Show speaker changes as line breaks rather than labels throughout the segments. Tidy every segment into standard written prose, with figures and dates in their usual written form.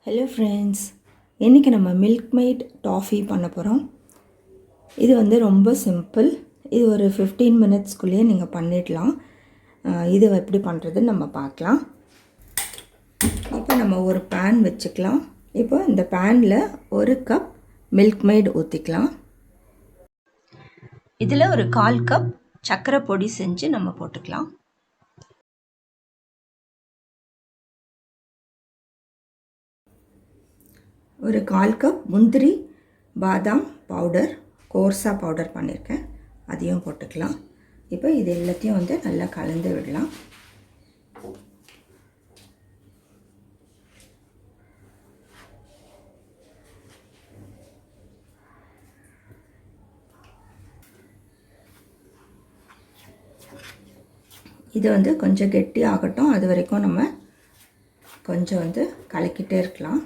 Hello friends, இன்றைக்கி நம்ம மில்க்மெய்ட் toffee பண்ண போகிறோம். இது வந்து ரொம்ப சிம்பிள். இது ஒரு 15 மினிட்ஸ்க்குள்ளேயே நீங்கள் பண்ணிடலாம். இது எப்படி பண்ணுறதுன்னு நம்ம பார்க்கலாம். இப்போ நம்ம ஒரு பேன் வச்சுக்கலாம். இப்போ இந்த பேனில் 1 கப் மில்க்மெய்ட் ஊற்றிக்கலாம். இதில் ஒரு 1/4 கப் சர்க்கரை பொடி செஞ்சு நம்ம போட்டுக்கலாம். ஒரு 1/4 கப் முந்திரி பாதாம் பவுடர், கோர்ஸாக பவுடர் பண்ணியிருக்கேன், அதையும் போட்டுக்கலாம். இப்போ இது எல்லாத்தையும் வந்து நல்லா கலந்து விடலாம். இது வந்து கொஞ்சம் கெட்டி ஆகட்டும், அது வரைக்கும் நம்ம கொஞ்சம் வந்து கலக்கிட்டே இருக்கலாம்.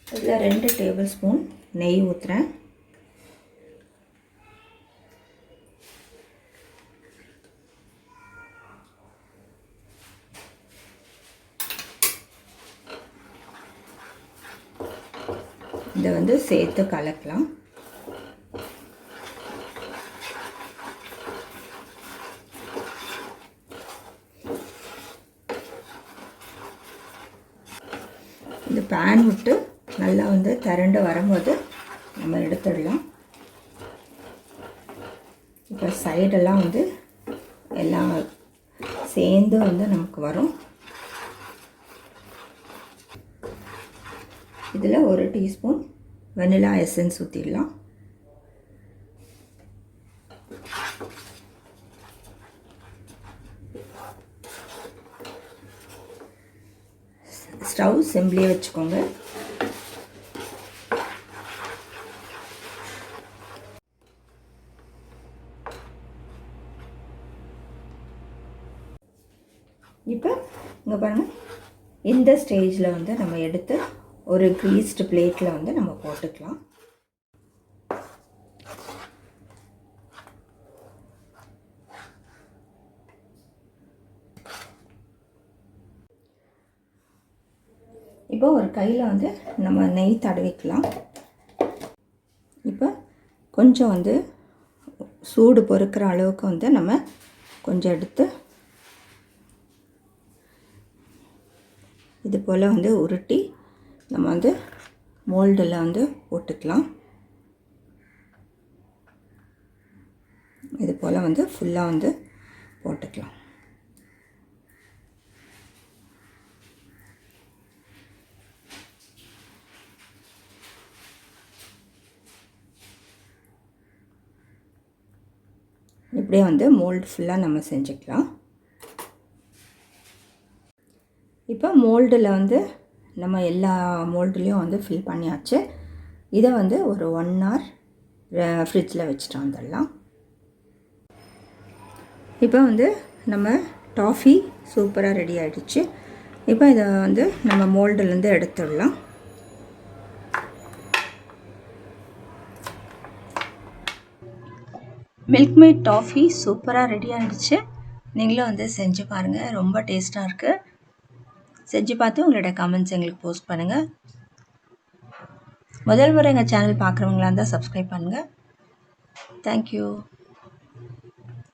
இதில் 2 டேபிள் ஸ்பூன் நெய் ஊற்றுறேன். இதை வந்து சேர்த்து கலக்கலாம். இந்த பேன் விட்டு நல்லா வந்து திரண்டு வரும்போது நம்ம எடுத்துடலாம். இப்போ சைடெல்லாம் வந்து எல்லாம் சேர்ந்து வந்து நமக்கு வரும். இதில் 1 டீஸ்பூன் வெனிலா எசன்ஸ் ஊற்றிடலாம். ஸ்டவ் சிம்லேயே வச்சுக்கோங்க. இப்போ இங்கே பாருங்கள், இந்த ஸ்டேஜில் வந்து நம்ம எடுத்து ஒரு க்ரீஸ்டு பிளேட்டில் வந்து நம்ம போட்டுக்கலாம். இப்போ ஒரு கையில் வந்து நம்ம நெய் தடவிக்கலாம். இப்போ கொஞ்சம் வந்து சூடு பொறுக்கிற அளவுக்கு வந்து நம்ம கொஞ்சம் எடுத்து இது போல் வந்து உருட்டி நம்ம வந்து மோல்டில் வந்து போட்டுக்கலாம். இது போல் வந்து ஃபுல்லாக வந்து போட்டுக்கலாம். இப்படியே வந்து மோல்டு ஃபுல்லாக நம்ம செஞ்சுக்கலாம். இப்போ மோல்டில் வந்து நம்ம எல்லா மோல்டுலேயும் வந்து ஃபில் பண்ணியாச்சு. இதை வந்து ஒரு 1 hour ஃப்ரிட்ஜில் வச்சுட்டு வந்துடலாம். இப்போ வந்து நம்ம டாஃபி சூப்பராக ரெடி ஆகிடுச்சு. இப்போ இதை வந்து நம்ம மோல்டுலேருந்து எடுத்துடலாம். மில்க்மெய்ட் டாஃபி சூப்பராக ரெடி ஆகிடுச்சு. நீங்களும் வந்து செஞ்சு பாருங்கள், ரொம்ப டேஸ்ட்டாக இருக்குது. செஞ்சு பார்த்து உங்களோட கமெண்ட்ஸ் எங்களுக்கு போஸ்ட் பண்ணுங்கள். முதல் முறை எங்கள் சேனல் பார்க்குறவங்களா இருந்தால் சப்ஸ்கிரைப் பண்ணுங்கள். தேங்க்யூ.